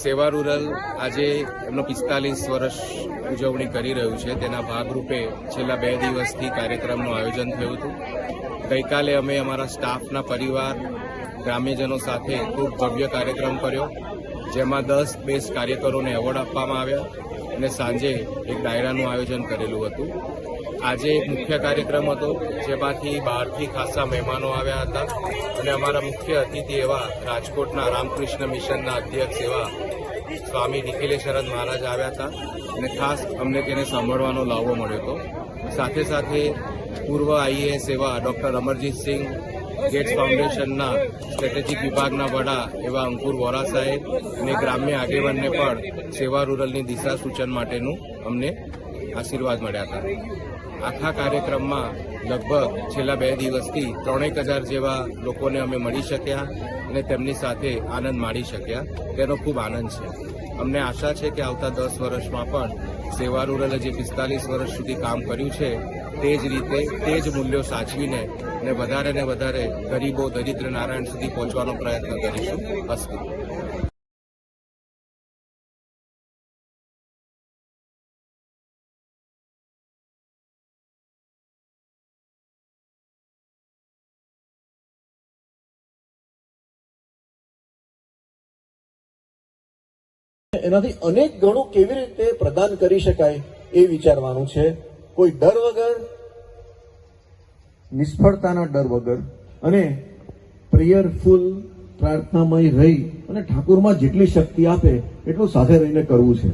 સેવા રૂરલ આજે એમનો 45 વર્ષ ઉજવણી કરી રહ્યું છે. તેના ભાગરૂપે છેલ્લા 2 દિવસથી કાર્યક્રમનું આયોજન થયું હતું. ગઈકાલે અમે અમારા સ્ટાફના પરિવાર ગ્રામ્યજનો સાથે ખૂબ ભવ્ય કાર્યક્રમ કર્યો, જેમાં 10 બેસ્ટ કાર્યકરોને એવોર્ડ આપવામાં આવ્યા અને સાંજે એક ડાયરાનું આયોજન કરેલું હતું. આજે એક મુખ્ય કાર્યક્રમ હતો, જેમાંથી બહારથી ખાસા મહેમાનો આવ્યા હતા અને અમારા મુખ્ય અતિથિ એવા રાજકોટના રામકૃષ્ણ મિશનના અધ્યક્ષ એવા સ્વામી નિખિલેશ્વરન મહારાજ આવ્યા હતા અને ખાસ અમને તેને સાંભળવાનો લાવો મળ્યો હતો. સાથે સાથે પૂર્વ આઈએએસ એવા ડોક્ટર અમરજીતસિંહ, ગેટ્સ ફાઉન્ડેશનના સ્ટ્રેટેજિક વિભાગના વડા એવા અંકુર વોરા સાહેબ અને ગ્રામ્ય આગેવાનને પણ સેવા રૂરલની દિશા સૂચન માટેનું અમને આશીર્વાદ મળ્યા હતા. આખા કાર્યક્રમમાં લગભગ છેલ્લા 2 દિવસથી 3000 જેવા લોકોને અમે મળી શક્યા અને તેમની સાથે આનંદ માણી શક્યા. તેનો ખૂબ આનંદ છે. અમને આશા છે કે આવતા 10 વર્ષમાં પણ સેવા રૂરલે જે 45 વર્ષ સુધી કામ કર્યું છે તે જ રીતે તે જ મૂલ્યો સાચવીને અને વધારે ને વધારે ગરીબો, દરિદ્ર નારાયણ સુધી પહોંચવાનો પ્રયત્ન કરીશું. અસ્તુ. એનાથી અનેક ગણું કેવી રીતે પ્રદાન કરી શકાય એ વિચારવાનું છે. કોઈ ડર વગર, નિષ્ફળતાના ડર વગર અને પ્રેયરફુલ, પ્રાર્થનામય રહી અને ઠાકુરમાં જેટલી શક્તિ આપે એટલું સાથે રહીને કરવું છે.